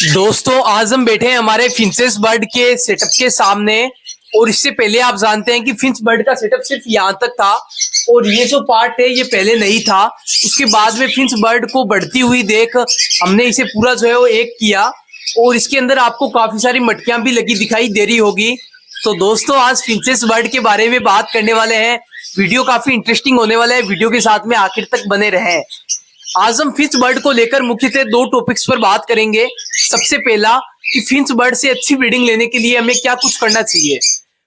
दोस्तों आज हम बैठे हैं हमारे फिंचेस बर्ड के सेटअप के सामने। और इससे पहले आप जानते हैं कि फिंच बर्ड का सेटअप सिर्फ यहाँ तक था और ये जो पार्ट है ये पहले नहीं था। उसके बाद में फिंच बर्ड को बढ़ती हुई देख हमने इसे पूरा जो है वो एक किया और इसके अंदर आपको काफी सारी मटकियां भी लगी दिखाई दे रही होगी। तो दोस्तों आज फिंचेस बर्ड के बारे में बात करने वाले हैं। वीडियो काफी इंटरेस्टिंग होने वाला है, वीडियो के साथ में आखिर तक बने रहें। आज हम फिंच बर्ड को लेकर मुख्यतः दो टॉपिक्स पर बात करेंगे। सबसे पहला कि फिंच बर्ड से अच्छी ब्रीडिंग लेने के लिए हमें क्या कुछ करना चाहिए।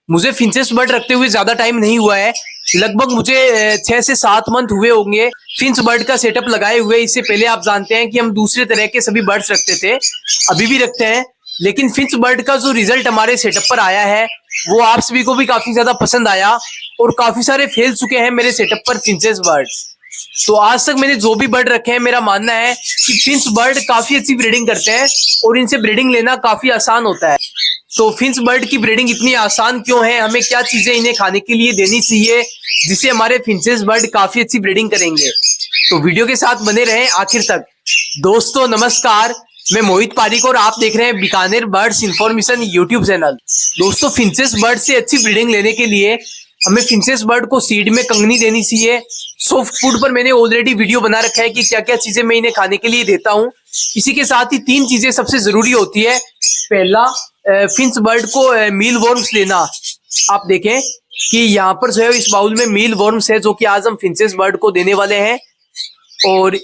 मुझे फिंचेस बर्ड रखते हुए ज्यादा टाइम नहीं हुआ है, लगभग मुझे 6 से 7 मंथ हुए होंगे फिंच बर्ड का सेटअप लगाए हुए। इससे पहले आप जानते हैं कि हम दूसरे तरह के सभी बर्ड्स रखते थे, अभी भी रखते हैं, लेकिन फिंच बर्ड का जो रिजल्ट हमारे सेटअप पर आया है वो आप सभी को भी काफी ज्यादा पसंद आया और काफी सारे फेल चुके हैं मेरे सेटअप पर फिंचेस बर्ड। तो आज तक मैंने जो भी बर्ड रखे हैं मेरा मानना है कि फिंच बर्ड काफी अच्छी ब्रीडिंग करते हैं और इनसे ब्रीडिंग लेना काफी आसान होता है। तो फिंच बर्ड की ब्रीडिंग इतनी आसान क्यों है, हमें क्या चीजें इन्हें खाने के लिए देनी चाहिए जिससे हमारे फिंचेस बर्ड काफी अच्छी ब्रीडिंग करेंगे। तो वीडियो के साथ बने रहें आखिर तक। दोस्तों नमस्कार, मैं मोहित पारिक और आप देख रहे हैं Bikaner birds information YouTube channel. दोस्तों फिंचेस बर्ड से अच्छी ब्रीडिंग लेने के लिए हमें फिंचेस बर्ड को सीड में कंगनी देनी चाहिए। सॉफ्ट फूड पर मैंने ऑलरेडी वीडियो बना रखा है कि क्या क्या चीजें मैं इन्हें खाने के लिए देता हूँ। इसी के साथ ही 3 चीजें सबसे जरूरी होती है। पहला, फिंच बर्ड को मील वर्म्स देना। आप देखें कि यहाँ पर जो है इस बाउल में मील वर्म्स है जो कि आज हम फिंचेस बर्ड को देने वाले हैं। और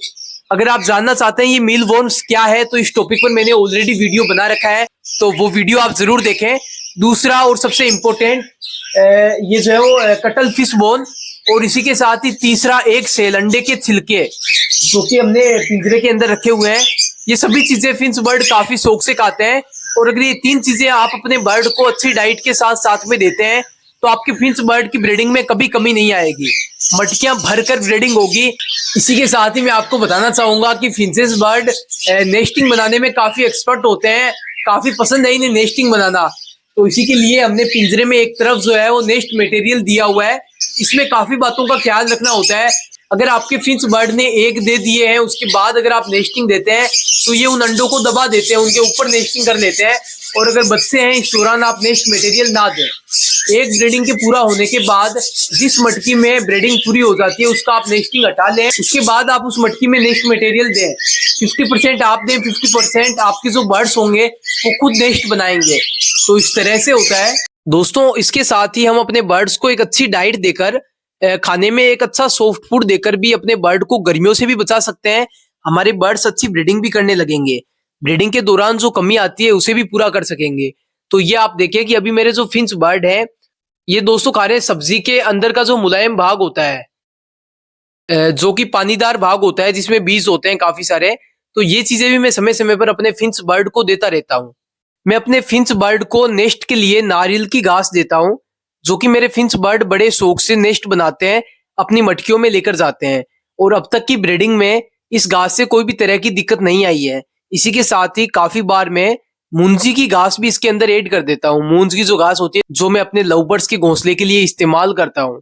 अगर आप जानना चाहते हैं ये मील वर्म्स क्या है तो इस टॉपिक पर मैंने ऑलरेडी वीडियो बना रखा है, तो वो वीडियो आप जरूर देखें। दूसरा और सबसे इम्पोर्टेंट ये जो है वो कटल फिश बोन, और इसी के साथ ही तीसरा एक सेल अंडे के छिलके जो कि हमने पिंजरे के अंदर रखे हुए हैं। ये सभी चीजें फिंच बर्ड काफी शौक से खाते हैं और अगर ये 3 चीजें आप अपने बर्ड को अच्छी डाइट के साथ साथ में देते हैं तो आपके फिंच बर्ड की ब्रीडिंग में कभी कमी नहीं आएगी, मटकियां भरकर ब्रीडिंग होगी। इसी के साथ ही मैं आपको बताना चाहूंगा कि फिंचेस बर्ड नेस्टिंग बनाने में काफी एक्सपर्ट होते हैं, काफी पसंद है इन्हें नेस्टिंग बनाना। तो इसी के लिए हमने पिंजरे में एक तरफ जो है वो नेस्ट मटेरियल दिया हुआ है। इसमें काफी बातों का ख्याल रखना होता है। अगर आपके फिंच बर्ड ने एग दे दिए हैं उसके बाद अगर आप नेस्टिंग देते हैं तो ये उन अंडों को दबा देते हैं, उनके ऊपर नेस्टिंग कर लेते हैं। और अगर बच्चे हैं इस दौरान आप नेस्ट मटेरियल ना दें। एक ब्रीडिंग के पूरा होने के बाद जिस मटकी में ब्रीडिंग पूरी हो जाती है उसका आप नेस्टिंग हटा लें, उसके बाद आप उस मटकी में नेस्ट मटेरियल दें। 50% आप दें, 50% आपके जो बर्ड्स होंगे वो खुद नेस्ट बनाएंगे। तो इस तरह से होता है। दोस्तों इसके साथ ही हम अपने बर्ड्स को एक अच्छी डाइट देकर, खाने में एक अच्छा सॉफ्ट फूड देकर भी अपने बर्ड को गर्मियों से भी बचा सकते हैं। हमारे बर्ड्स अच्छी ब्रीडिंग भी करने लगेंगे, ब्रीडिंग के दौरान जो कमी आती है उसे भी पूरा कर सकेंगे। तो ये आप देखिए कि अभी मेरे जो फिंच बर्ड है ये दोस्तों खा रहे हैं सब्जी के अंदर का जो मुलायम भाग होता है, जो कि पानीदार भाग होता है जिसमें बीज होते हैं काफी सारे। तो ये चीजें भी मैं समय समय पर अपने फिंच बर्ड को देता रहता हूँ। मैं अपने फिंच बर्ड को नेस्ट के लिए नारियल की घास देता हूँ, जो कि मेरे फिंच बर्ड बड़े शौक से नेस्ट बनाते हैं, अपनी मटकियों में लेकर जाते हैं। और अब तक की ब्रीडिंग में इस घास से कोई भी तरह की दिक्कत नहीं आई है। इसी के साथ ही काफी बार मैं मूंजी की घास भी इसके अंदर ऐड कर देता हूँ। मूंज की जो घास होती है जो मैं अपने लव बर्ड्स के घोंसले के लिए इस्तेमाल करता हूँ।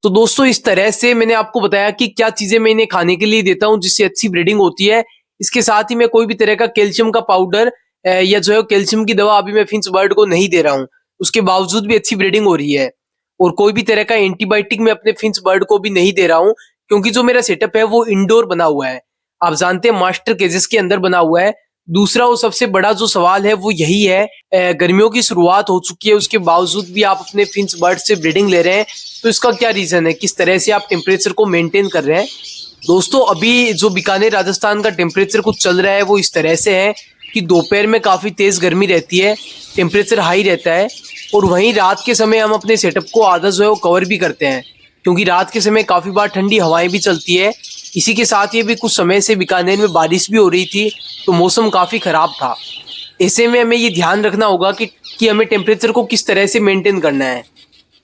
तो दोस्तों इस तरह से मैंने आपको बताया कि क्या चीजें मैं इन्हें खाने के लिए देता हूँ जिससे अच्छी ब्रीडिंग होती है। इसके साथ ही मैं कोई भी तरह का कैल्शियम का पाउडर या जो है कैल्शियम की दवा अभी मैं फिंच बर्ड को नहीं दे रहा हूँ, उसके बावजूद भी अच्छी ब्रीडिंग हो रही है। और कोई भी तरह का एंटीबायोटिक मैं अपने फिंच बर्ड को भी नहीं दे रहा हूँ, क्योंकि जो मेरा सेटअप है वो इंडोर बना हुआ है, आप जानते हैं मास्टर केजेस के अंदर बना हुआ है। दूसरा और सबसे बड़ा जो सवाल है वो यही है, गर्मियों की शुरुआत हो चुकी है उसके बावजूद भी आप अपने फिंच बर्ड से ब्रीडिंग ले रहे हैं, तो इसका क्या रीजन है, किस तरह से आप टेम्परेचर को मेंटेन कर रहे हैं। दोस्तों अभी जो बीकानेर राजस्थान का टेम्परेचर कुछ चल रहा है वो इस तरह से है कि दोपहर में काफी तेज गर्मी रहती है, टेम्परेचर हाई रहता है। और वहीं रात के समय हम अपने सेटअप को आधा जो है वो कवर भी करते हैं, क्योंकि रात के समय काफी बार ठंडी हवाएं भी चलती है। इसी के साथ ये भी कुछ समय से बीकानेर में बारिश भी हो रही थी, तो मौसम काफी खराब था। ऐसे में हमें ये ध्यान रखना होगा कि हमें टेम्परेचर को किस तरह से मेंटेन करना है।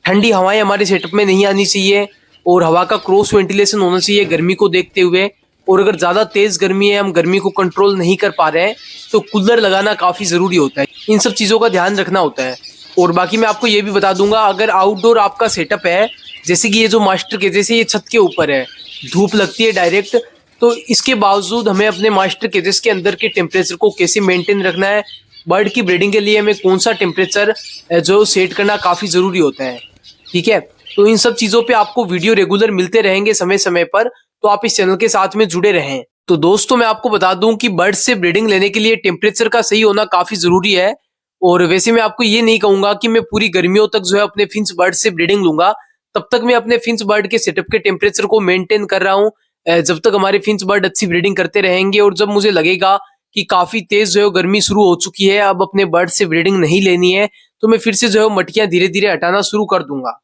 ठंडी हवाएं हमारे सेटअप में नहीं आनी चाहिए और हवा का क्रॉस वेंटिलेशन होना चाहिए गर्मी को देखते हुए। और अगर ज्यादा तेज गर्मी है, हम गर्मी को कंट्रोल नहीं कर पा रहे हैं, तो कूलर लगाना काफी जरूरी होता है। इन सब चीजों का ध्यान रखना होता है। और बाकी मैं आपको ये भी बता दूंगा, अगर आउटडोर आपका सेटअप है, जैसे कि ये जो मास्टर के जैसे ये छत के ऊपर है, धूप लगती है डायरेक्ट, तो इसके बावजूद हमें अपने मास्टर केजेस के अंदर के टेम्परेचर को कैसे मेंटेन रखना है, बर्ड की ब्रीडिंग के लिए हमें कौन सा टेम्परेचर जो सेट करना काफ़ी ज़रूरी होता है। ठीक है, तो इन सब चीज़ों पे आपको वीडियो रेगुलर मिलते रहेंगे समय समय पर, तो आप इस चैनल के साथ में जुड़े रहें। तो दोस्तों मैं आपको बता दूं कि बर्ड से ब्रीडिंग लेने के लिए टेम्परेचर का सही होना काफ़ी ज़रूरी है। और वैसे मैं आपको ये नहीं कहूँगा कि मैं पूरी गर्मियों तक जो है अपने फिंच बर्ड से ब्रीडिंग लूँगा। तब तक मैं अपने फिंच बर्ड के सेटअप के टेम्परेचर को मेंटेन कर रहा हूँ, जब तक हमारे फिंच बर्ड अच्छी ब्रीडिंग करते रहेंगे। और जब मुझे लगेगा कि काफ़ी तेज़ जो है गर्मी शुरू हो चुकी है, अब अपने बर्ड से ब्रीडिंग नहीं लेनी है, तो मैं फिर से जो है मटकियाँ धीरे धीरे हटाना शुरू कर दूंगा।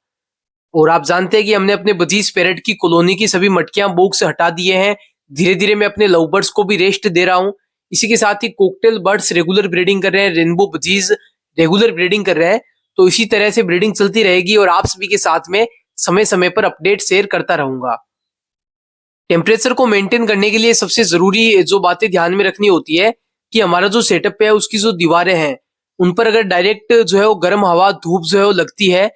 और आप जानते हैं कि हमने अपने बजीज पैरेट की कॉलोनी की सभी मटकियां बोक से हटा दिए हैं। धीरे धीरे मैं अपने लव बर्ड्स को भी रेस्ट दे रहा हूं। इसी के साथ ही कोकटेल बर्ड्स रेगुलर ब्रीडिंग कर रहे हैं, रेनबो बजीज रेगुलर ब्रीडिंग कर रहे हैं। तो इसी तरह से ब्रीडिंग चलती रहेगी और आप सभी के साथ में समय समय पर अपडेट शेयर करता रहूंगा। टेम्परेचर को मेंटेन करने के लिए सबसे जरूरी जो बातें ध्यान में रखनी होती है कि हमारा जो सेटअप है उसकी जो दीवारें हैं उन पर अगर डायरेक्ट जो है वो गर्म हवा धूप जो है वो लगती है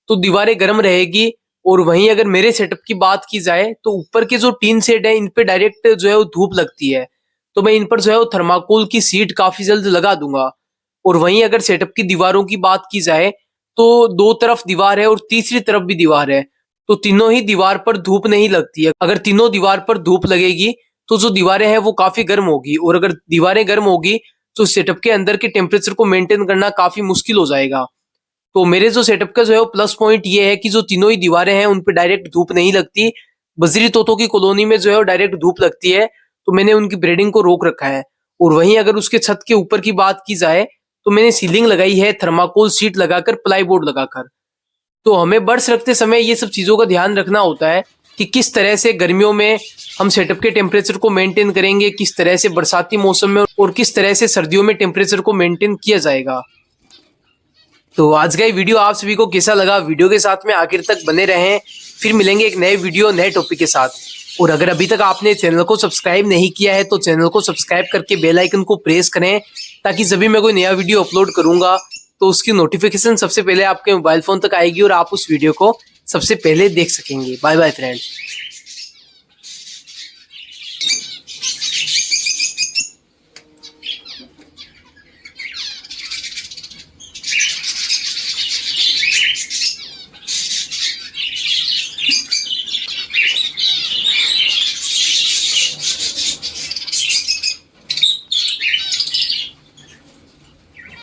तो दीवारें गर्म रहेगी। और वहीं अगर मेरे सेटअप की बात की जाए तो ऊपर के जो टीन सेट है इन पे डायरेक्ट जो है वो धूप लगती है, तो मैं इन पर जो है वो थर्माकोल की सीट काफी जल्द लगा दूंगा। और वहीं अगर सेटअप की दीवारों की बात की जाए तो दो तरफ दीवार है और तीसरी तरफ भी दीवार है, तो तीनों ही दीवार पर धूप नहीं लगती है। अगर तीनों दीवार पर धूप लगेगी तो जो दीवारें हैं वो काफी गर्म होगी, और अगर दीवारें गर्म होगी तो सेटअप के अंदर के टेम्परेचर को मेंटेन करना काफी मुश्किल हो जाएगा। तो मेरे जो सेटअप का जो है वो प्लस पॉइंट ये है कि जो तीनों ही दीवारें हैं उन पे डायरेक्ट धूप नहीं लगती। बजरी तोतों की कॉलोनी में जो है वो डायरेक्ट धूप लगती है, तो मैंने उनकी ब्रीडिंग को रोक रखा है। और वहीं अगर उसके छत के ऊपर की बात की जाए तो मैंने सीलिंग लगाई है थर्माकोल सीट लगाकर, प्लाई बोर्ड लगाकर। तो हमें बर्ड्स रखते समय ये सब चीज़ों का ध्यान रखना होता है कि किस तरह से गर्मियों में हम सेटअप के टेम्परेचर को मेंटेन करेंगे, किस तरह से बरसाती मौसम में, और किस तरह से सर्दियों में टेम्परेचर को मेंटेन किया जाएगा। तो आज का ये वीडियो आप सभी को कैसा लगा, वीडियो के साथ में आखिर तक बने रहें। फिर मिलेंगे एक नए वीडियो नए टॉपिक के साथ। और अगर अभी तक आपने चैनल को सब्सक्राइब नहीं किया है तो चैनल को सब्सक्राइब करके बेल आइकन को प्रेस करें, ताकि जब भी मैं कोई नया वीडियो अपलोड करूंगा तो उसकी नोटिफिकेशन सबसे पहले आपके मोबाइल फोन तक आएगी और आप उस वीडियो को सबसे पहले देख सकेंगे। Bye bye friends.